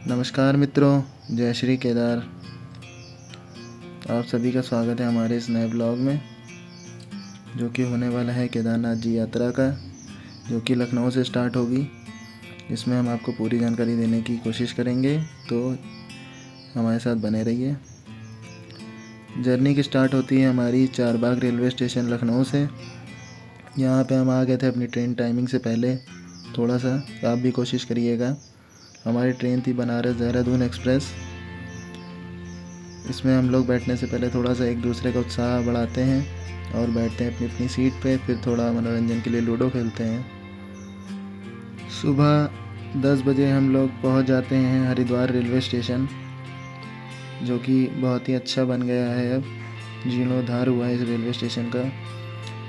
नमस्कार मित्रों, जय श्री केदार। आप सभी का स्वागत है हमारे इस नए ब्लॉग में, जो कि होने वाला है केदारनाथ जी यात्रा का, जो कि लखनऊ से स्टार्ट होगी। इसमें हम आपको पूरी जानकारी देने की कोशिश करेंगे, तो हमारे साथ बने रहिए। जर्नी की स्टार्ट होती है हमारी चारबाग रेलवे स्टेशन लखनऊ से। यहाँ पे हम आ गए थे अपनी ट्रेन टाइमिंग से पहले थोड़ा सा, आप भी कोशिश करिएगा। हमारी ट्रेन थी बनारस देहरादून एक्सप्रेस। इसमें हम लोग बैठने से पहले थोड़ा सा एक दूसरे का उत्साह बढ़ाते हैं और बैठते हैं अपनी अपनी सीट पे, फिर थोड़ा मनोरंजन के लिए लूडो खेलते हैं। सुबह 10 बजे हम लोग पहुंच जाते हैं हरिद्वार रेलवे स्टेशन, जो कि बहुत ही अच्छा बन गया है। अब जीर्णोद्धार हुआ है इस रेलवे स्टेशन का।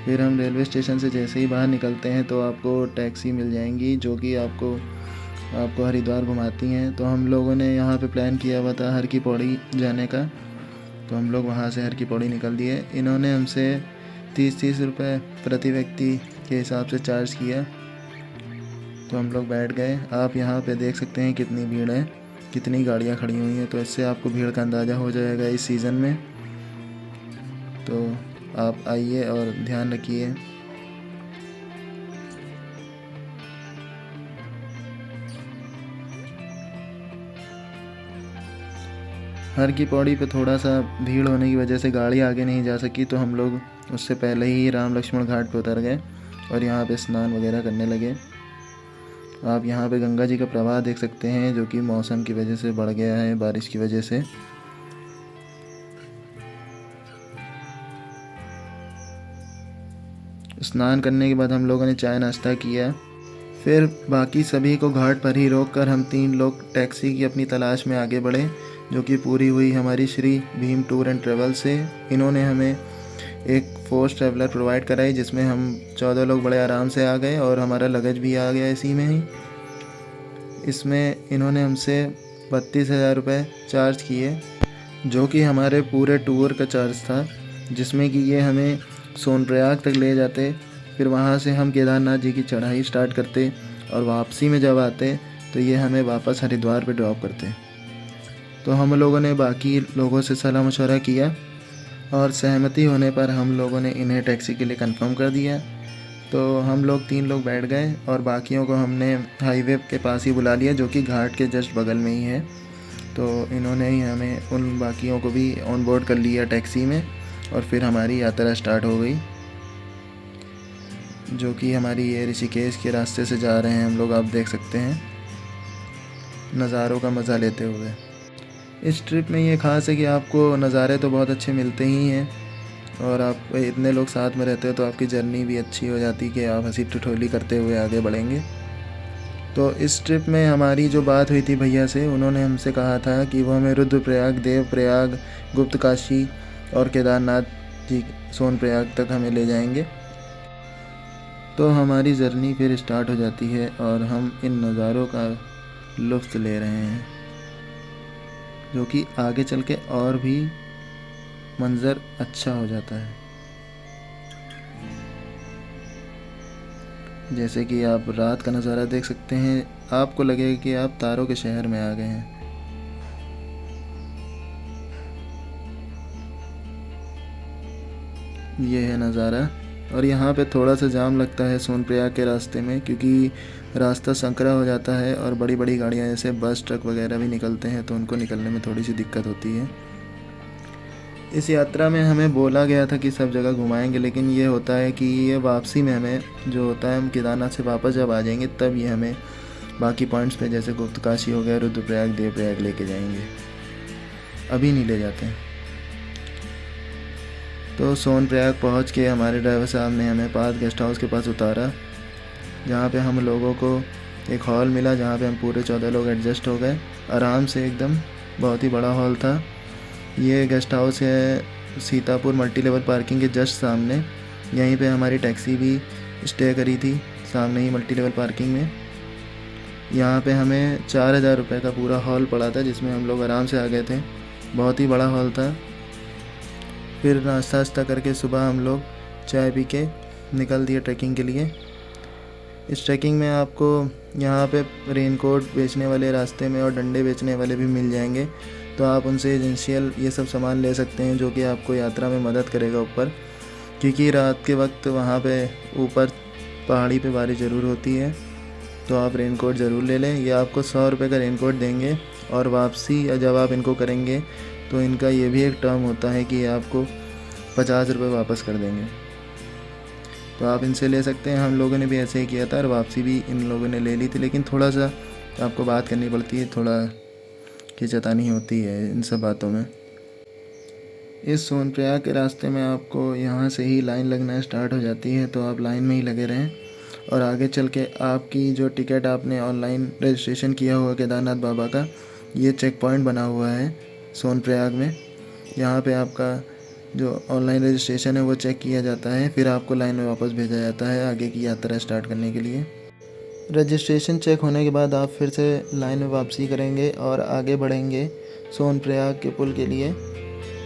फिर हम रेलवे स्टेशन से जैसे ही बाहर निकलते हैं तो आपको टैक्सी मिल जाएंगी, जो कि आपको हरिद्वार घुमाती हैं। तो हम लोगों ने यहाँ पे प्लान किया हुआ था हर की पौड़ी जाने का, तो हम लोग वहाँ से हर की पौड़ी निकल दिए। इन्होंने हमसे 30 रुपये प्रति व्यक्ति के हिसाब से चार्ज किया, तो हम लोग बैठ गए। आप यहाँ पे देख सकते हैं कितनी भीड़ है, कितनी गाड़ियाँ खड़ी हुई हैं, तो इससे आपको भीड़ का अंदाज़ा हो जाएगा इस सीज़न में। तो आप आइए और ध्यान रखिए। हर की पौड़ी पे थोड़ा सा भीड़ होने की वजह से गाड़ी आगे नहीं जा सकी, तो हम लोग उससे पहले ही राम लक्ष्मण घाट पे उतर गए और यहाँ पे स्नान वगैरह करने लगे। आप यहाँ पे गंगा जी का प्रवाह देख सकते हैं, जो कि मौसम की वजह से बढ़ गया है, बारिश की वजह से। स्नान करने के बाद हम लोगों ने चाय नाश्ता किया। फिर बाकी सभी को घाट पर ही रोककर हम 3 लोग टैक्सी की अपनी तलाश में आगे बढ़े, जो कि पूरी हुई हमारी Shri Bhim tour and travel से। इन्होंने हमें एक फोर्स ट्रैवलर प्रोवाइड कराई, जिसमें हम 14 लोग बड़े आराम से आ गए और हमारा लगेज भी आ गया इसी में ही। इसमें इन्होंने हमसे 32,000 रुपये चार्ज किए, जो कि हमारे पूरे टूर का चार्ज था, जिसमें कि ये हमें सोनप्रयाग तक ले जाते। फिर वहाँ से हम केदारनाथ जी की चढ़ाई स्टार्ट करते और वापसी में जब आते तो ये हमें वापस हरिद्वार पे ड्रॉप करते। तो हम लोगों ने बाकी लोगों से सलाह मशवरा किया और सहमति होने पर हम लोगों ने इन्हें टैक्सी के लिए कंफर्म कर दिया। तो हम लोग 3 लोग बैठ गए और बाकियों को हमने हाईवे के पास ही बुला लिया, जो कि घाट के जस्ट बगल में ही है। तो इन्होंने ही हमें उन बाकियों को भी ऑन बोर्ड कर लिया टैक्सी में, और फिर हमारी यात्रा स्टार्ट हो गई, जो कि हमारी ये ऋषिकेश के रास्ते से जा रहे हैं हम लोग। आप देख सकते हैं नज़ारों का मज़ा लेते हुए। इस ट्रिप में ये ख़ास है कि आपको नज़ारे तो बहुत अच्छे मिलते ही हैं, और आप इतने लोग साथ में रहते हो तो आपकी जर्नी भी अच्छी हो जाती कि आप हंसी ठिठोली करते हुए आगे बढ़ेंगे। तो इस ट्रिप में हमारी जो बात हुई थी भैया से, उन्होंने हमसे कहा था कि वो हमें रुद्रप्रयाग, देवप्रयाग, गुप्तकाशी और केदारनाथ जी सोनप्रयाग तक हमें ले जाएंगे। तो हमारी जर्नी फिर स्टार्ट हो जाती है और हम इन नज़ारों का लुत्फ़ ले रहे हैं, जो कि आगे चल के और भी मंज़र अच्छा हो जाता है। जैसे कि आप रात का नज़ारा देख सकते हैं, आपको लगेगा कि आप तारों के शहर में आ गए हैं। ये है नज़ारा। और यहाँ पे थोड़ा सा जाम लगता है सोनप्रयाग के रास्ते में, क्योंकि रास्ता संकरा हो जाता है और बड़ी बड़ी गाड़ियाँ जैसे बस ट्रक वगैरह भी निकलते हैं, तो उनको निकलने में थोड़ी सी दिक्कत होती है। इस यात्रा में हमें बोला गया था कि सब जगह घुमाएंगे, लेकिन ये होता है कि ये वापसी में हमें जो होता है, हम केदारनाथ से वापस जब आ जाएंगे तब ये हमें बाकी पॉइंट्स पे जैसे गुप्तकाशी हो गया, रुद्रप्रयाग, देवप्रयाग लेके जाएंगे, अभी नहीं ले जाते हैं। तो सोनप्रयाग पहुंच के हमारे ड्राइवर साहब ने हमें पास गेस्ट हाउस के पास उतारा, जहाँ पे हम लोगों को एक हॉल मिला, जहाँ पे हम पूरे 14 लोग एडजस्ट हो गए आराम से एकदम। बहुत ही बड़ा हॉल था। ये गेस्ट हाउस है सीतापुर मल्टी लेवल पार्किंग के जस्ट सामने। यहीं पे हमारी टैक्सी भी स्टे करी थी, सामने ही मल्टी लेवल पार्किंग में। यहाँ पे हमें 4,000 रुपये का पूरा हॉल पड़ा था, जिसमें हम लोग आराम से आ गए थे। बहुत ही बड़ा हॉल था। फिर नाश्ता करके सुबह हम लोग चाय पी के निकल दिए ट्रैकिंग के लिए। इस ट्रैकिंग में आपको यहाँ पे रेनकोट बेचने वाले रास्ते में और डंडे बेचने वाले भी मिल जाएंगे, तो आप उनसे एसेंशियल ये सब सामान ले सकते हैं जो कि आपको यात्रा में मदद करेगा ऊपर, क्योंकि रात के वक्त वहाँ पे ऊपर पहाड़ी पे बारिश ज़रूर होती है। तो आप रेनकोट ज़रूर ले लें। ये आपको 100 रुपये का रेनकोट देंगे और वापसी या जब आप इनको करेंगे तो इनका ये भी एक टर्म होता है कि ये आपको 50 रुपये वापस कर देंगे। तो आप इनसे ले सकते हैं। हम लोगों ने भी ऐसे ही किया था और वापसी भी इन लोगों ने ले ली थी, लेकिन थोड़ा सा आपको बात करनी पड़ती है, थोड़ा खिंचातानी होती है इन सब बातों में। इस सोनप्रयाग के रास्ते में आपको यहाँ से ही लाइन लगना स्टार्ट हो जाती है, तो आप लाइन में ही लगे रहें। और आगे चल के आपकी जो टिकट आपने ऑनलाइन रजिस्ट्रेशन किया हुआ केदारनाथ बाबा का, ये चेक पॉइंट बना हुआ है सोनप्रयाग में। यहाँ पे आपका जो ऑनलाइन रजिस्ट्रेशन है वो चेक किया जाता है, फिर आपको लाइन में वापस भेजा जाता है आगे की यात्रा स्टार्ट करने के लिए। रजिस्ट्रेशन चेक होने के बाद आप फिर से लाइन में वापसी करेंगे और आगे बढ़ेंगे सोनप्रयाग के पुल के लिए,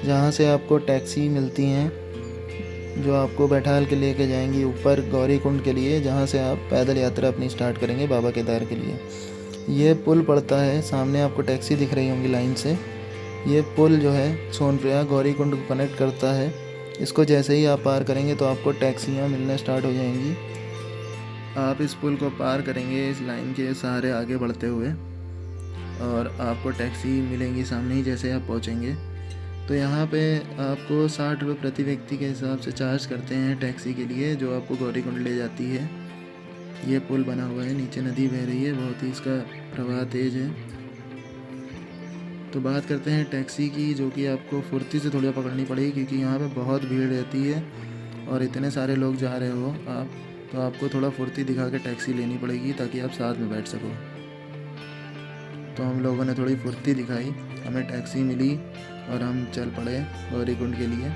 जहाँ से आपको टैक्सी मिलती हैं जो आपको बैठाल के लेके जाएंगी ऊपर गौरीकुंड के लिए, जहाँ से आप पैदल यात्रा अपनी स्टार्ट करेंगे बाबा केदार के लिए। ये पुल पड़ता है, सामने आपको टैक्सी दिख रही होंगी लाइन से। ये पुल जो है सोनप्रयाग गौरीकुंड को कनेक्ट करता है। इसको जैसे ही आप पार करेंगे तो आपको टैक्सियाँ मिलना स्टार्ट हो जाएंगी। आप इस पुल को पार करेंगे इस लाइन के सहारे आगे बढ़ते हुए, और आपको टैक्सी मिलेंगी सामने ही जैसे आप पहुँचेंगे। तो यहाँ पे आपको 60 रुपये प्रति व्यक्ति के हिसाब से चार्ज करते हैं टैक्सी के लिए, जो आपको गौरीकुंड ले जाती है। ये पुल बना हुआ है, नीचे नदी बह रही है, बहुत ही इसका प्रवाह तेज़ है। तो बात करते हैं टैक्सी की, जो कि आपको फुर्ती से थोड़ी पकड़नी पड़ेगी, क्योंकि यहाँ पे बहुत भीड़ रहती है और इतने सारे लोग जा रहे हो आप, तो आपको थोड़ा फुर्ती दिखा के टैक्सी लेनी पड़ेगी ताकि आप साथ में बैठ सको। तो हम लोगों ने थोड़ी फुर्ती दिखाई, हमें टैक्सी मिली और हम चल पड़े गौरीकुंड के लिए।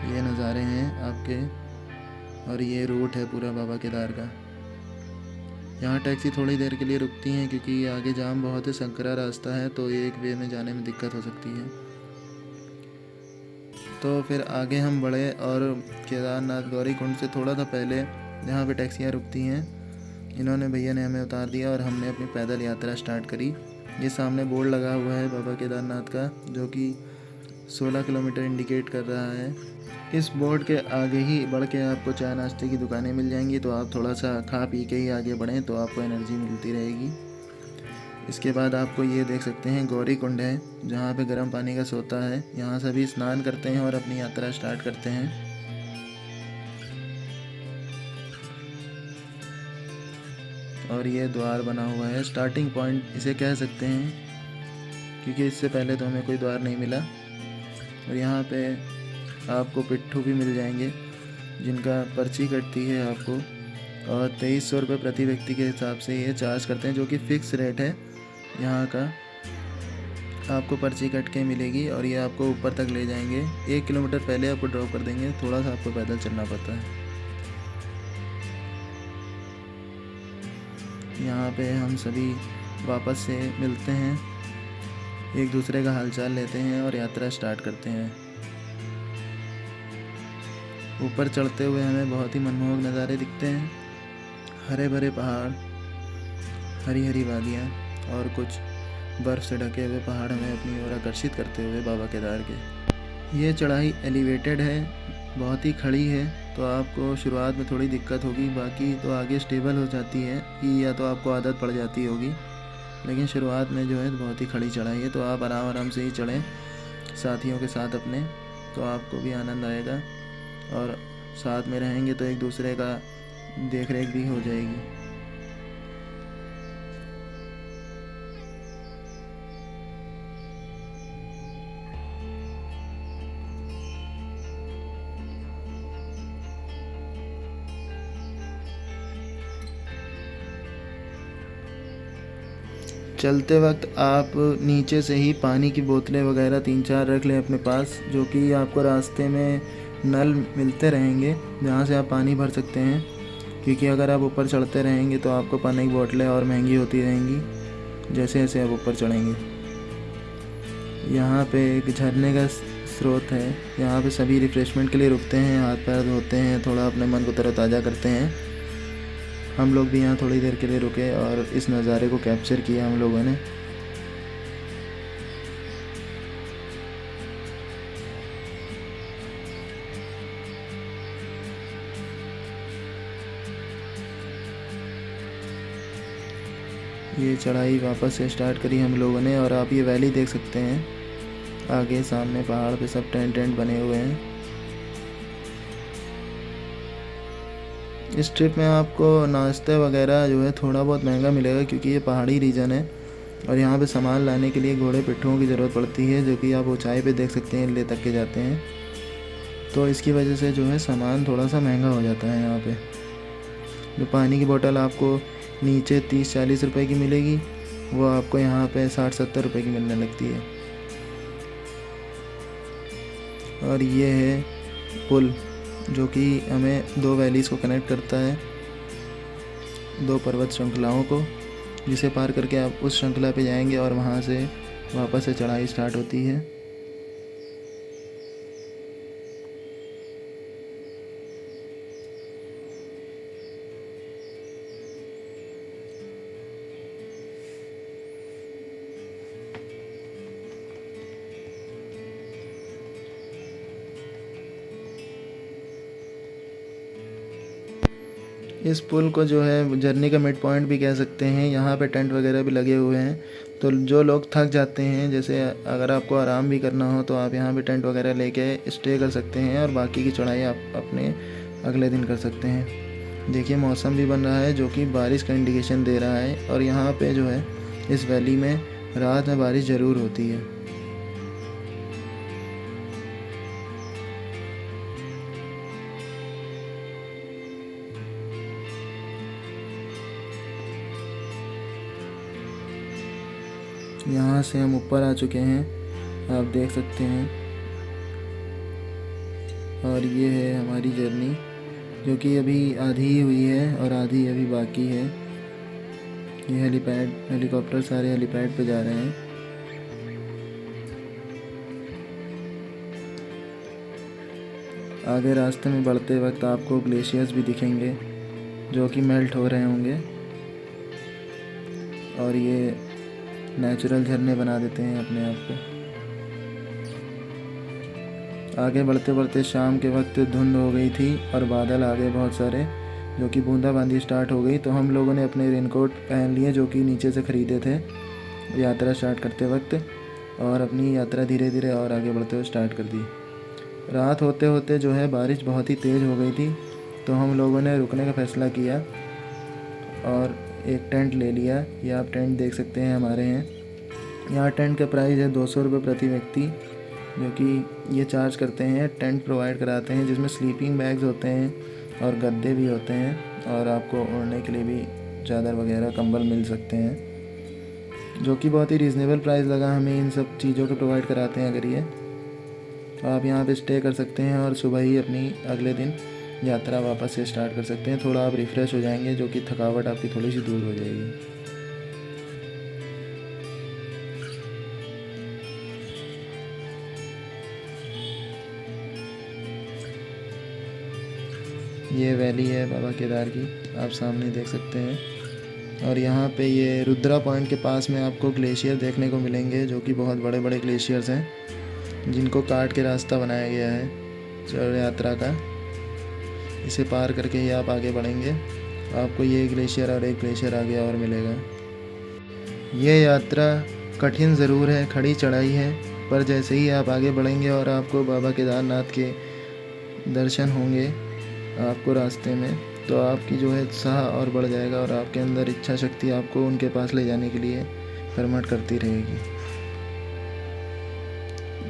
ये नज़ारे हैं आपके, और ये रूट है पूरा बाबा केदार का। यहाँ टैक्सी थोड़ी देर के लिए रुकती हैं क्योंकि आगे जाम बहुत है, संकरा रास्ता है, तो एक वे में जाने में दिक्कत हो सकती है। तो फिर आगे हम बढ़े और केदारनाथ गौरीकुंड से थोड़ा सा पहले जहाँ पे टैक्सियाँ रुकती हैं, इन्होंने भैया ने हमें उतार दिया और हमने अपनी पैदल यात्रा स्टार्ट करी। ये सामने बोर्ड लगा हुआ है बाबा केदारनाथ का, जो कि 16 किलोमीटर इंडिकेट कर रहा है। इस बोर्ड के आगे ही बढ़ के आपको चाय नाश्ते की दुकानें मिल जाएंगी, तो आप थोड़ा सा खा पी के ही आगे बढ़ें तो आपको एनर्जी मिलती रहेगी। इसके बाद आपको ये देख सकते हैं गौरीकुंड है, जहाँ पे गर्म पानी का सोता है। यहाँ सभी स्नान करते हैं और अपनी यात्रा स्टार्ट करते हैं। और ये द्वार बना हुआ है, स्टार्टिंग पॉइंट इसे कह सकते हैं, क्योंकि इससे पहले तो हमें कोई द्वार नहीं मिला। और यहाँ पे आपको पिट्ठू भी मिल जाएंगे जिनका पर्ची कटती है आपको, और 2300 रुपये प्रति व्यक्ति के हिसाब से ये चार्ज करते हैं, जो कि फ़िक्स रेट है यहाँ का। आपको पर्ची कट के मिलेगी और ये आपको ऊपर तक ले जाएंगे। 1 किलोमीटर पहले आपको ड्रॉप कर देंगे, थोड़ा सा आपको पैदल चलना पड़ता है। यहाँ पे हम सभी वापस से मिलते हैं, एक दूसरे का हालचाल लेते हैं और यात्रा स्टार्ट करते हैं। ऊपर चढ़ते हुए हमें बहुत ही मनमोहक नज़ारे दिखते हैं, हरे भरे पहाड़, हरी हरी वादियाँ और कुछ बर्फ़ से ढके हुए पहाड़ हमें अपनी ओर आकर्षित करते हुए बाबा केदार के। ये चढ़ाई एलिवेटेड है, बहुत ही खड़ी है, तो आपको शुरुआत में थोड़ी दिक्कत होगी, बाकी तो आगे स्टेबल हो जाती है कि या तो आपको आदत पड़ जाती होगी, लेकिन शुरुआत में जो है बहुत ही खड़ी चढ़ाई है। तो आप आराम आराम से ही चढ़ें साथियों के साथ अपने, तो आपको भी आनंद आएगा और साथ में रहेंगे तो एक दूसरे का देख रेख भी हो जाएगी। चलते वक्त आप नीचे से ही पानी की बोतलें वगैरह 3-4 रख लें अपने पास, जो कि आपको रास्ते में नल मिलते रहेंगे जहाँ से आप पानी भर सकते हैं, क्योंकि अगर आप ऊपर चढ़ते रहेंगे तो आपको पानी की बोतलें और महंगी होती रहेंगी जैसे जैसे आप ऊपर चढ़ेंगे। यहाँ पे एक झरने का स्रोत है, यहाँ पे सभी रिफ़्रेशमेंट के लिए रुकते हैं, हाथ पैर धोते हैं, थोड़ा अपने मन को तरोताज़ा करते हैं। हम लोग भी यहाँ थोड़ी देर के लिए रुके और इस नज़ारे को कैप्चर किया हम लोगों ने। ये चढ़ाई वापस से स्टार्ट करी हम लोगों ने और आप ये वैली देख सकते हैं। आगे सामने पहाड़ पे सब टेंट बने हुए हैं। इस ट्रिप में आपको नाश्ते वगैरह जो है थोड़ा बहुत महंगा मिलेगा, क्योंकि ये पहाड़ी रीजन है और यहाँ पे सामान लाने के लिए घोड़े पिट्ठुओं की ज़रूरत पड़ती है, जो कि आप ऊंचाई पे देख सकते हैं ले तक के जाते हैं। तो इसकी वजह से जो है सामान थोड़ा सा महंगा हो जाता है यहाँ पे। जो पानी की बोतल आपको नीचे 30-40 रुपए की मिलेगी, वो आपको यहाँ पे 60-70 रुपए की मिलने लगती है। और ये है पुल, जो कि हमें 2 वैलीज़ को कनेक्ट करता है, 2 पर्वत श्रृंखलाओं को, जिसे पार करके आप उस श्रृंखला पे जाएंगे और वहाँ से वापस से चढ़ाई स्टार्ट होती है। इस पुल को जो है जर्नी का मिड पॉइंट भी कह सकते हैं। यहाँ पे टेंट वगैरह भी लगे हुए हैं, तो जो लोग थक जाते हैं, जैसे अगर आपको आराम भी करना हो, तो आप यहाँ पे टेंट वगैरह लेके स्टे कर सकते हैं और बाकी की चढ़ाई आप अपने अगले दिन कर सकते हैं। देखिए मौसम भी बन रहा है, जो कि बारिश का इंडिकेशन दे रहा है। और यहाँ पे जो है इस वैली में रात में बारिश ज़रूर होती है। यहाँ से हम ऊपर आ चुके हैं, आप देख सकते हैं। और ये है हमारी जर्नी, जो कि अभी आधी ही हुई है और आधी अभी बाकी है। ये हेलीकॉप्टर सारे हेलीपैड पे जा रहे हैं। आगे रास्ते में बढ़ते वक्त आपको ग्लेशियर्स भी दिखेंगे, जो कि मेल्ट हो रहे होंगे और ये नेचुरल झरने बना देते हैं अपने आप को। आगे बढ़ते बढ़ते शाम के वक्त धुंध हो गई थी और बादल आ गए बहुत सारे, जो कि बूंदाबांदी स्टार्ट हो गई। तो हम लोगों ने अपने रेनकोट पहन लिए, जो कि नीचे से ख़रीदे थे यात्रा स्टार्ट करते वक्त, और अपनी यात्रा धीरे धीरे और आगे बढ़ते हुए स्टार्ट कर दी। रात होते होते जो है बारिश बहुत ही तेज़ हो गई थी, तो हम लोगों ने रुकने का फ़ैसला किया और एक टेंट ले लिया। ये आप टेंट देख सकते हैं हमारे हैं। यहाँ टेंट का प्राइस है 200 रुपये प्रति व्यक्ति, जो कि ये चार्ज करते हैं। टेंट प्रोवाइड कराते हैं, जिसमें स्लीपिंग बैग्स होते हैं और गद्दे भी होते हैं, और आपको ओढ़ने के लिए भी चादर वगैरह कंबल मिल सकते हैं, जो कि बहुत ही रीज़नेबल प्राइस लगा हमें। इन सब चीज़ों को प्रोवाइड कराते हैं अगर ये, तो आप यहाँ पे स्टे कर सकते हैं और सुबह ही अपनी अगले दिन यात्रा वापस से स्टार्ट कर सकते हैं। थोड़ा आप रिफ़्रेश हो जाएंगे, जो कि थकावट आपकी थोड़ी सी दूर हो जाएगी। ये वैली है बाबा केदार की, आप सामने देख सकते हैं। और यहाँ पे ये रुद्रा पॉइंट के पास में आपको ग्लेशियर देखने को मिलेंगे, जो कि बहुत बड़े बड़े ग्लेशियर्स हैं, जिनको काट के रास्ता बनाया गया है चढ़ यात्रा का। इसे पार करके ही आप आगे बढ़ेंगे, आपको ये ग्लेशियर और एक ग्लेशियर आगे और मिलेगा। ये यात्रा कठिन ज़रूर है, खड़ी चढ़ाई है, पर जैसे ही आप आगे बढ़ेंगे और आपको बाबा केदारनाथ के दर्शन होंगे आपको रास्ते में, तो आपकी जो है उत्साह और बढ़ जाएगा और आपके अंदर इच्छा शक्ति आपको उनके पास ले जाने के लिए फरमाट करती रहेगी।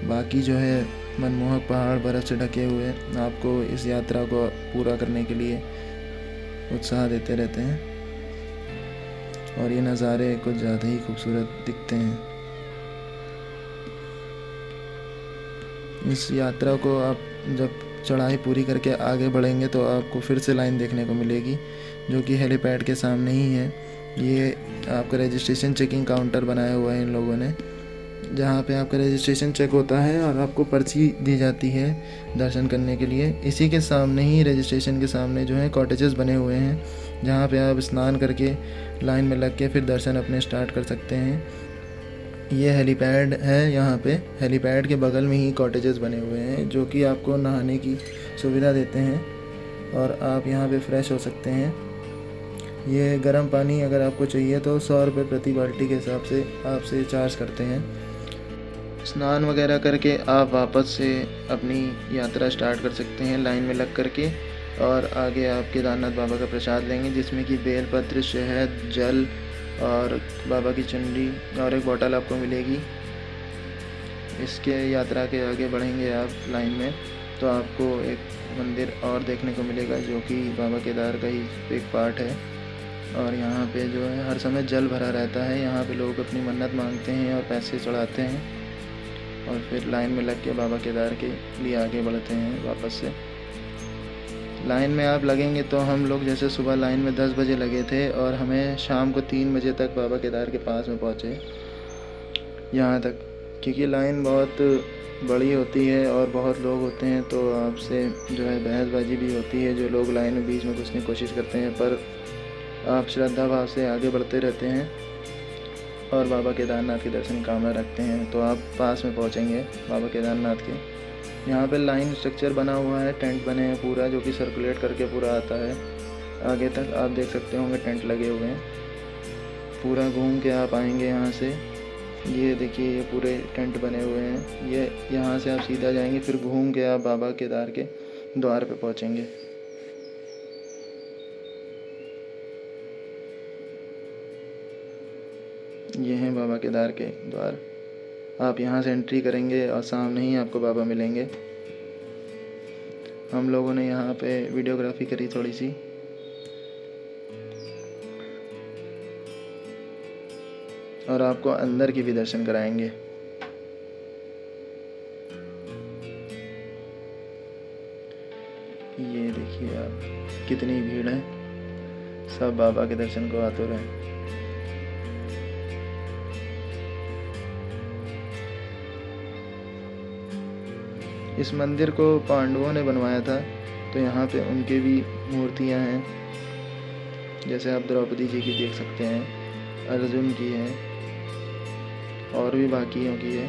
बाकी जो है मनमोहक पहाड़ बर्फ़ से ढके हुए आपको इस यात्रा को पूरा करने के लिए उत्साह देते रहते हैं, और ये नज़ारे कुछ ज़्यादा ही खूबसूरत दिखते हैं। इस यात्रा को आप जब चढ़ाई पूरी करके आगे बढ़ेंगे, तो आपको फिर से लाइन देखने को मिलेगी, जो कि हेलीपैड के सामने ही है। ये आपका रजिस्ट्रेशन चेकिंग काउंटर बनाया हुआ है इन लोगों ने, जहाँ पे आपका रजिस्ट्रेशन चेक होता है और आपको पर्ची दी जाती है दर्शन करने के लिए। इसी के सामने ही, रजिस्ट्रेशन के सामने जो है कॉटेजेस बने हुए हैं, जहाँ पे आप स्नान करके लाइन में लग के फिर दर्शन अपने स्टार्ट कर सकते हैं। ये हेलीपैड है, यहाँ पे हेलीपैड के बगल में ही कॉटेजेस बने हुए हैं जो कि आपको नहाने की सुविधा देते हैं और आप यहाँ पे फ्रेश हो सकते हैं। ये गर्म पानी अगर आपको चाहिए तो 100 रुपये प्रति बाल्टी के हिसाब से आपसे चार्ज करते हैं। स्नान वगैरह करके आप वापस से अपनी यात्रा स्टार्ट कर सकते हैं लाइन में लग करके। और आगे आप केदारनाथ बाबा का प्रसाद लेंगे, जिसमें कि बेलपत्र, शहद, जल और बाबा की चुनरी और एक बोतल आपको मिलेगी। इसके यात्रा के आगे बढ़ेंगे आप लाइन में तो आपको एक मंदिर और देखने को मिलेगा जो कि बाबा केदार का ही एक पार्ट है। और यहाँ पे जो है हर समय जल भरा रहता है। यहाँ पे लोग अपनी मन्नत मांगते हैं और पैसे चढ़ाते हैं और फिर लाइन में लग के बाबा केदार के लिए आगे बढ़ते हैं वापस से। लाइन में आप लगेंगे तो हम लोग जैसे सुबह लाइन में 10 बजे लगे थे और हमें शाम को 3 बजे तक बाबा केदार के पास में पहुँचे यहाँ तक, क्योंकि लाइन बहुत बड़ी होती है और बहुत लोग होते हैं तो आपसे जो है बहसबाजी भी होती है। जो लोग लाइन में बीच में घुसने की कोशिश करते हैं, पर आप श्रद्धा भाव से आगे बढ़ते रहते हैं और बाबा केदारनाथ के दर्शन की कामना रखते हैं तो आप पास में पहुंचेंगे बाबा केदारनाथ के। यहाँ पे लाइन स्ट्रक्चर बना हुआ है, टेंट बने हैं पूरा, जो कि सर्कुलेट करके पूरा आता है आगे तक। आप देख सकते होंगे टेंट लगे हुए हैं। पूरा घूम के आप आएंगे यहाँ से। ये देखिए, ये पूरे टेंट बने हुए हैं। ये यहाँ से आप सीधा जाएंगे, फिर घूम के आप बाबा केदार के द्वार पे पहुँचेंगे। ये हैं बाबा केदार के द्वार। आप यहाँ से एंट्री करेंगे और सामने ही आपको बाबा मिलेंगे। हम लोगों ने यहाँ पे वीडियोग्राफी करी थोड़ी सी। और आपको अंदर की भी दर्शन कराएंगे। ये देखिए आप, कितनी भीड़ है, सब बाबा के दर्शन को आतुर हैं। इस मंदिर को पांडवों ने बनवाया था तो यहाँ पे उनके भी मूर्तियाँ हैं, जैसे आप द्रौपदी जी की देख सकते हैं, अर्जुन की है और भी बाकियों की है।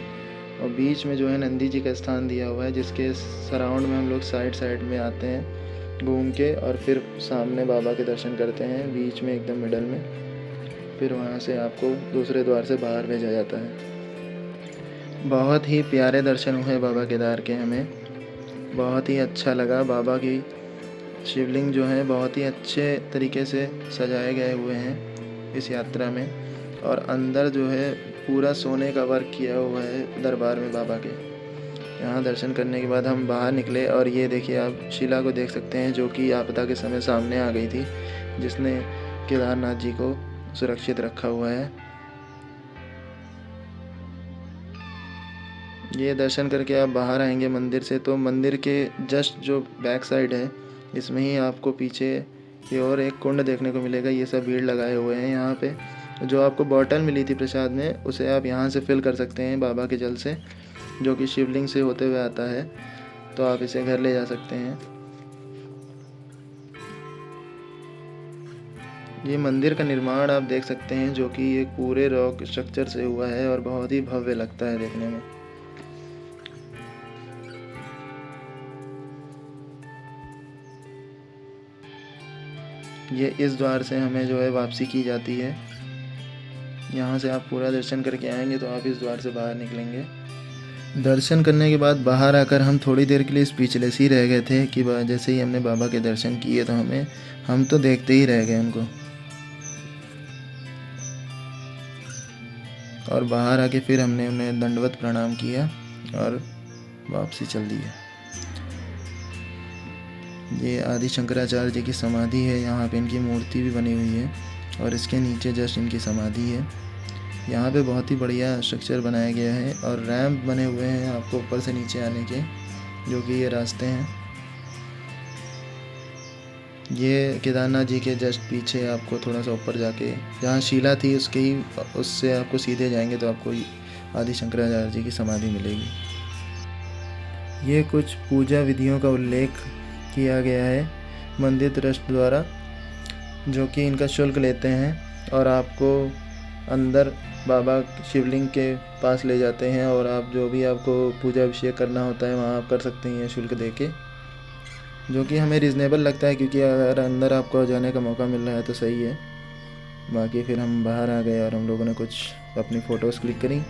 और बीच में जो है नंदी जी का स्थान दिया हुआ है, जिसके सराउंड में हम लोग साइड साइड में आते हैं घूम के और फिर सामने बाबा के दर्शन करते हैं, बीच में एकदम मिडल में। फिर वहाँ से आपको दूसरे द्वार से बाहर भेजा जाता है। बहुत ही प्यारे दर्शन हुए बाबा केदार के, हमें बहुत ही अच्छा लगा। बाबा की शिवलिंग जो है बहुत ही अच्छे तरीके से सजाए गए हुए हैं इस यात्रा में। और अंदर जो है पूरा सोने का वर्क किया हुआ है दरबार में बाबा के। यहाँ दर्शन करने के बाद हम बाहर निकले और ये देखिए आप शिला को देख सकते हैं, जो कि आपदा के समय सामने आ गई थी, जिसने केदारनाथ जी को सुरक्षित रखा हुआ है। ये दर्शन करके आप बाहर आएंगे मंदिर से तो मंदिर के जस्ट जो बैक साइड है, इसमें ही आपको पीछे की ओर एक कुंड देखने को मिलेगा। ये सब भीड़ लगाए हुए हैं यहाँ पे। जो आपको बोतल मिली थी प्रसाद में, उसे आप यहाँ से फिल कर सकते हैं बाबा के जल से, जो कि शिवलिंग से होते हुए आता है, तो आप इसे घर ले जा सकते हैं। ये मंदिर का निर्माण आप देख सकते हैं, जो कि एक पूरे रॉक स्ट्रक्चर से हुआ है और बहुत ही भव्य लगता है देखने में। ये इस द्वार से हमें जो है वापसी की जाती है। यहाँ से आप पूरा दर्शन करके आएंगे तो आप इस द्वार से बाहर निकलेंगे। दर्शन करने के बाद बाहर आकर हम थोड़ी देर के लिए स्पीचलेस ही रह गए थे कि जैसे ही हमने बाबा के दर्शन किए तो हम तो देखते ही रह गए उनको। और बाहर आके फिर हमने उन्हें दंडवत प्रणाम किया और वापसी चल दी है। ये आदि शंकराचार्य जी की समाधि है, यहाँ पे इनकी मूर्ति भी बनी हुई है और इसके नीचे जस्ट इनकी समाधि है। यहाँ पे बहुत ही बढ़िया स्ट्रक्चर बनाया गया है और रैंप बने हुए हैं आपको ऊपर से नीचे आने के, जो कि ये रास्ते हैं। ये केदारनाथ जी के जस्ट पीछे आपको थोड़ा सा ऊपर जाके जहाँ शिला थी उससे आपको सीधे जाएंगे तो आपको आदि शंकराचार्य जी की समाधि मिलेगी। ये कुछ पूजा विधियों का उल्लेख किया गया है मंदिर ट्रस्ट द्वारा, जो कि इनका शुल्क लेते हैं और आपको अंदर बाबा शिवलिंग के पास ले जाते हैं और आप जो भी आपको पूजा अभिषेक करना होता है वहाँ आप कर सकते हैं शुल्क देके, जो कि हमें रिजनेबल लगता है, क्योंकि अगर अंदर आपको जाने का मौका मिल रहा है तो सही है। बाकी फिर हम बाहर आ गए और हम लोगों ने कुछ अपनी फ़ोटोज़ क्लिक करी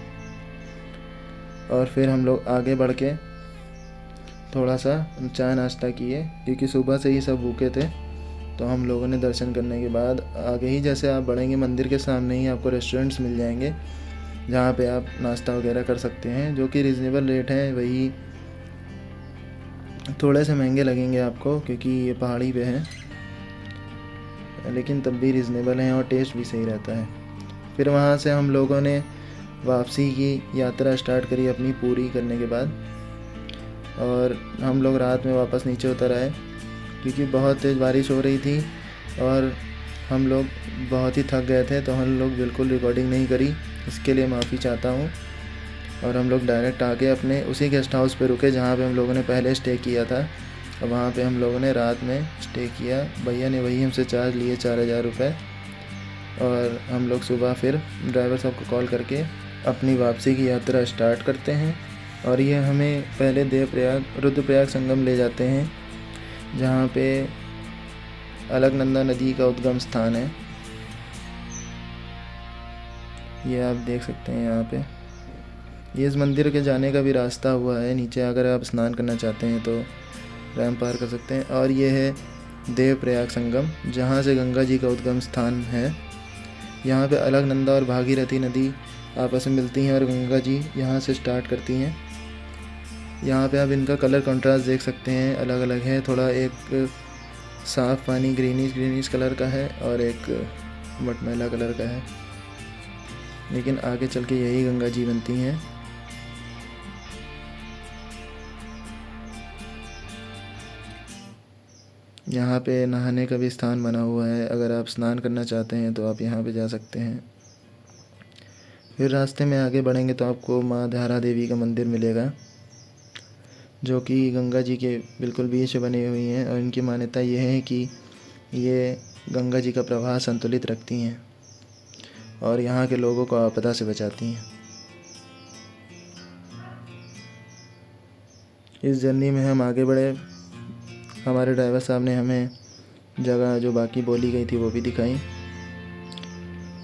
और फिर हम लोग आगे बढ़ के थोड़ा सा चाय नाश्ता किए, क्योंकि सुबह से ही सब भूखे थे। तो हम लोगों ने दर्शन करने के बाद आगे ही जैसे आप बढ़ेंगे मंदिर के सामने ही आपको रेस्टोरेंट्स मिल जाएंगे जहाँ पे आप नाश्ता वगैरह कर सकते हैं, जो कि रिजनेबल रेट है। वही थोड़े से महंगे लगेंगे आपको क्योंकि ये पहाड़ी पे है, लेकिन तब भी रिजनेबल हैं और टेस्ट भी सही रहता है। फिर वहाँ से हम लोगों ने वापसी की यात्रा स्टार्ट करी अपनी पूरी करने के बाद, और हम लोग रात में वापस नीचे उतर आए क्योंकि बहुत तेज़ बारिश हो रही थी और हम लोग बहुत ही थक गए थे। तो हम लोग बिल्कुल रिकॉर्डिंग नहीं करी, इसके लिए माफ़ी चाहता हूँ। और हम लोग डायरेक्ट आके अपने उसी गेस्ट हाउस पे रुके जहाँ पे हम लोगों ने पहले स्टे किया था, और वहाँ पे हम लोगों ने रात में स्टे किया। भैया ने वही हमसे चार्ज लिए 4000 रुपये, और हम लोग सुबह फिर ड्राइवर साहब को कॉल करके अपनी वापसी की यात्रा स्टार्ट करते हैं। और ये हमें पहले देवप्रयाग रुद्रप्रयाग संगम ले जाते हैं, जहाँ पे अलकनंदा नदी का उद्गम स्थान है। ये आप देख सकते हैं यहाँ पे। ये इस मंदिर के जाने का भी रास्ता हुआ है नीचे, अगर आप स्नान करना चाहते हैं तो रैंप पार कर सकते हैं। और ये है देवप्रयाग संगम, जहाँ से गंगा जी का उद्गम स्थान है। यहाँ पे अलकनंदा और भागीरथी नदी आपस में मिलती हैं और गंगा जी यहाँ से स्टार्ट करती हैं। यहाँ पे आप इनका कलर कंट्रास्ट देख सकते हैं, अलग अलग है। थोड़ा एक साफ़ पानी ग्रीनिश कलर का है और एक मटमैला कलर का है, लेकिन आगे चल के यही गंगा जी बनती हैं। यहाँ पे नहाने का भी स्थान बना हुआ है, अगर आप स्नान करना चाहते हैं तो आप यहाँ पे जा सकते हैं। फिर रास्ते में आगे बढ़ेंगे तो आपको माँ धारा देवी का मंदिर मिलेगा, जो कि गंगा जी के बिल्कुल बीच में बनी हुई हैं। और इनकी मान्यता ये है कि ये गंगा जी का प्रवाह संतुलित रखती हैं और यहाँ के लोगों को आपदा से बचाती हैं। इस जर्नी में हम आगे बढ़े, हमारे ड्राइवर साहब ने हमें जगह जो बाकी बोली गई थी वो भी दिखाई,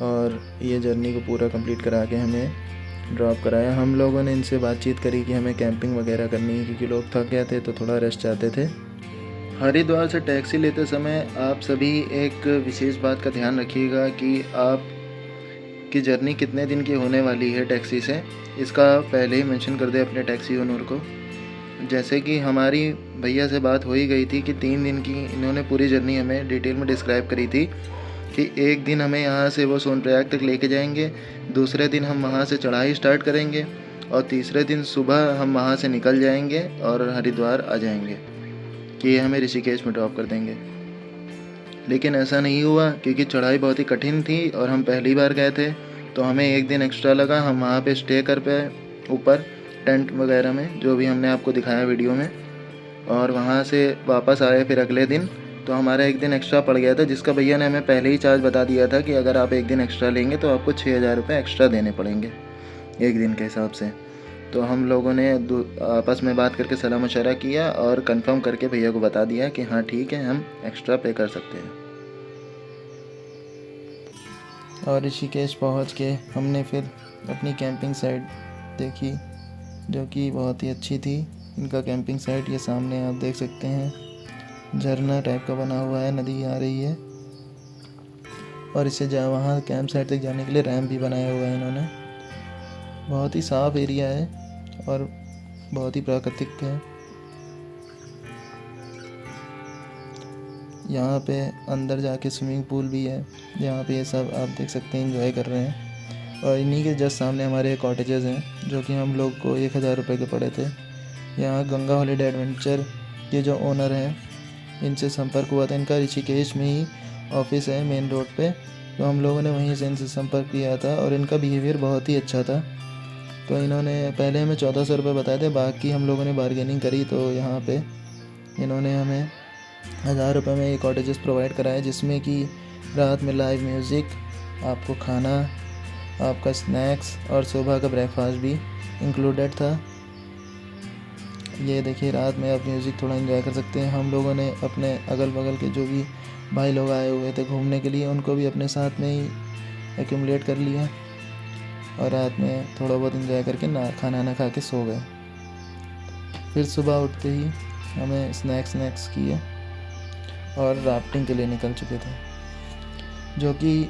और ये जर्नी को पूरा कंप्लीट करा के हमें ड्रॉप कराया। हम लोगों ने इनसे बातचीत करी कि हमें कैंपिंग वगैरह करनी है, क्योंकि लोग थक गए थे तो थोड़ा रेस्ट चाहते थे। हरिद्वार से टैक्सी लेते समय आप सभी एक विशेष बात का ध्यान रखिएगा कि आप की जर्नी कितने दिन की होने वाली है टैक्सी से, इसका पहले ही मेंशन कर दे अपने टैक्सी ओनर को। जैसे कि हमारी भैया से बात हो ही गई थी कि 3 दिन की इन्होंने पूरी जर्नी हमें डिटेल में डिस्क्राइब करी थी कि एक दिन हमें यहाँ से वो सोनप्रयाग तक लेके जाएंगे, दूसरे दिन हम वहाँ से चढ़ाई स्टार्ट करेंगे, और तीसरे दिन सुबह हम वहाँ से निकल जाएंगे और हरिद्वार आ जाएंगे, कि ये हमें ऋषिकेश में ड्रॉप कर देंगे। लेकिन ऐसा नहीं हुआ, क्योंकि चढ़ाई बहुत ही कठिन थी और हम पहली बार गए थे, तो हमें एक दिन एक्स्ट्रा लगा। हम वहाँ पे स्टे कर पाए ऊपर टेंट वगैरह में, जो भी हमने आपको दिखाया वीडियो में, और वहाँ से वापस आए फिर अगले दिन। तो हमारा एक दिन एक्स्ट्रा पड़ गया था, जिसका भैया ने हमें पहले ही चार्ज बता दिया था कि अगर आप एक दिन एक्स्ट्रा लेंगे तो आपको 6000 रुपये एक्स्ट्रा देने पड़ेंगे एक दिन के हिसाब से। तो हम लोगों ने आपस में बात करके सलाह मशवरा किया और कंफर्म करके भैया को बता दिया कि हाँ ठीक है, हम एक्स्ट्रा पे कर सकते हैं। और ऋषिकेश पहुँच के हमने फिर अपनी कैंपिंग साइट देखी, जो कि बहुत ही अच्छी थी। इनका कैंपिंग साइट ये सामने आप देख सकते हैं, झरना टाइप का बना हुआ है, नदी आ रही है, और इससे वहाँ कैंप साइट तक जाने के लिए रैंप भी बनाया हुआ है इन्होंने। बहुत ही साफ़ एरिया है और बहुत ही प्राकृतिक है। यहाँ पे अंदर जाके स्विमिंग पूल भी है, जहाँ पे ये सब आप देख सकते हैं एंजॉय कर रहे हैं। और इन्हीं के जस्ट सामने हमारे कॉटेजेस हैं, जो कि हम लोग को 1000 रुपये के पड़े थे। यहाँ गंगा हॉलीडे एडवेंचर के जो ओनर हैं, इनसे संपर्क हुआ था। इनका ऋषिकेश में ही ऑफिस है मेन रोड पे, तो हम लोगों ने वहीं से इनसे संपर्क किया था और इनका बिहेवियर बहुत ही अच्छा था। तो इन्होंने पहले हमें 1400 रुपये बताए थे, बाकी हम लोगों ने बारगेनिंग करी तो यहाँ पे इन्होंने हमें 1000 रुपये में ये कॉटेजेस प्रोवाइड कराए, जिसमें कि रात में लाइव म्यूज़िक, आपको खाना, आपका स्नैक्स और सुबह का ब्रेकफास्ट भी इंक्लूडेड था। ये देखिए, रात में आप म्यूज़िक थोड़ा एंजॉय कर सकते हैं। हम लोगों ने अपने अगल बगल के जो भी भाई लोग आए हुए थे घूमने के लिए, उनको भी अपने साथ में ही एक्यूमुलेट कर लिया और रात में थोड़ा बहुत एंजॉय करके खाना खा के सो गए। फिर सुबह उठते ही हमें स्नैक्स किए और राफ्टिंग के लिए निकल चुके थे, जो कि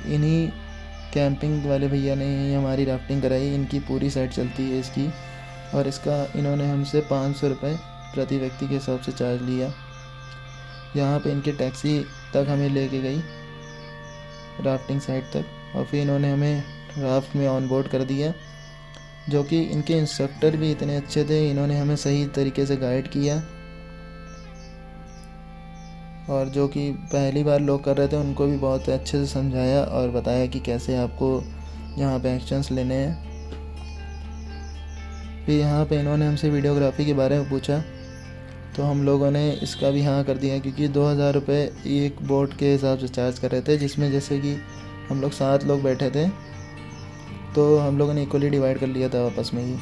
इन्हीं कैंपिंग वाले भैया ने ही हमारी राफ्टिंग कराई। इनकी पूरी साइड चलती है इसकी, और इसका इन्होंने हमसे 500 रुपये प्रति व्यक्ति के हिसाब से चार्ज लिया। यहाँ पे इनकी टैक्सी तक हमें लेके गई राफ्टिंग साइट तक, और फिर इन्होंने हमें राफ्ट में ऑन बोर्ड कर दिया, जो कि इनके इंस्ट्रक्टर भी इतने अच्छे थे। इन्होंने हमें सही तरीके से गाइड किया, और जो कि पहली बार लोग कर रहे थे उनको भी बहुत अच्छे से समझाया और बताया कि कैसे आपको यहाँ पे एक्शंस लेने हैं। फिर यहाँ पे इन्होंने हमसे वीडियोग्राफी के बारे में पूछा, तो हम लोगों ने इसका भी हाँ कर दिया, क्योंकि 2000 रुपये एक बोट के हिसाब से चार्ज कर रहे थे, जिसमें जैसे कि हम लोग 7 लोग बैठे थे तो हम लोगों ने इक्वली डिवाइड कर लिया था आपस में ही।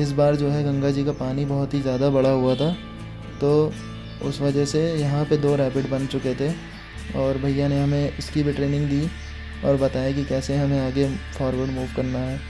इस बार जो है गंगा जी का पानी बहुत ही ज़्यादा बढ़ा हुआ था, तो उस वजह से यहाँ पे 2 रैपिड बन चुके थे, और भैया ने हमें इसकी भी ट्रेनिंग दी और बताया कि कैसे हमें आगे फॉरवर्ड मूव करना है।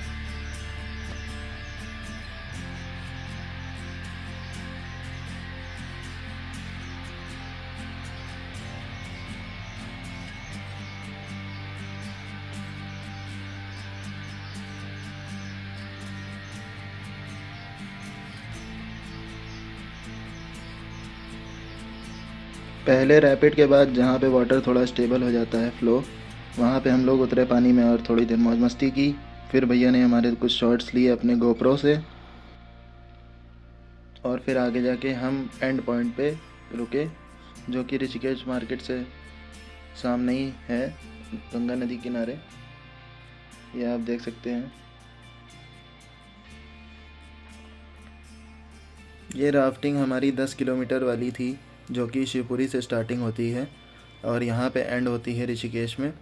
पहले रैपिड के बाद जहाँ पे वाटर थोड़ा स्टेबल हो जाता है फ्लो, वहाँ पे हम लोग उतरे पानी में और थोड़ी देर मौज मस्ती की। फिर भैया ने हमारे कुछ शॉट्स लिए अपने गोप्रो से, और फिर आगे जाके हम एंड पॉइंट पे रुके, जो कि ऋषिकेश मार्केट से सामने ही है, गंगा नदी किनारे। ये आप देख सकते हैं। ये राफ्टिंग हमारी 10 किलोमीटर वाली थी, जो कि शिवपुरी से स्टार्टिंग होती है और यहाँ पे एंड होती है ऋषिकेश में,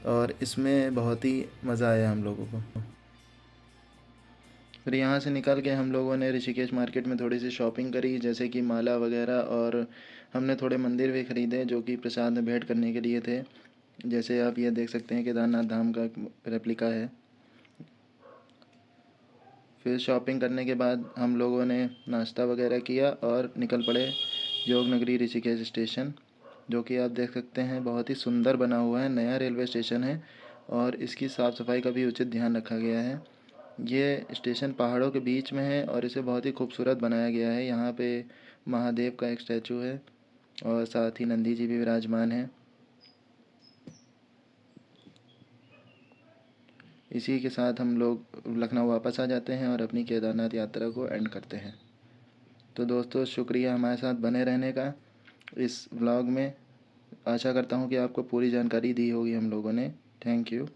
और इसमें बहुत ही मज़ा आया हम लोगों को। फिर यहाँ से निकल के हम लोगों ने ऋषिकेश मार्केट में थोड़ी सी शॉपिंग करी, जैसे कि माला वगैरह, और हमने थोड़े मंदिर भी ख़रीदे जो कि प्रसाद में भेंट करने के लिए थे। जैसे आप ये देख सकते हैं, केदारनाथ धाम का रेप्लिका है। फिर शॉपिंग करने के बाद हम लोगों ने नाश्ता वगैरह किया और निकल पड़े योगनगरी ऋषिकेश स्टेशन, जो कि आप देख सकते हैं बहुत ही सुंदर बना हुआ है, नया रेलवे स्टेशन है और इसकी साफ़ सफाई का भी उचित ध्यान रखा गया है। ये स्टेशन पहाड़ों के बीच में है और इसे बहुत ही खूबसूरत बनाया गया है। यहाँ पे महादेव का एक स्टैचू है और साथ ही नंदी जी भी विराजमान हैं। इसी के साथ हम लोग लखनऊ वापस आ जाते हैं और अपनी केदारनाथ यात्रा को एंड करते हैं। तो दोस्तों, शुक्रिया हमारे साथ बने रहने का इस व्लॉग में। आशा करता हूँ कि आपको पूरी जानकारी दी होगी हम लोगों ने। Thank you.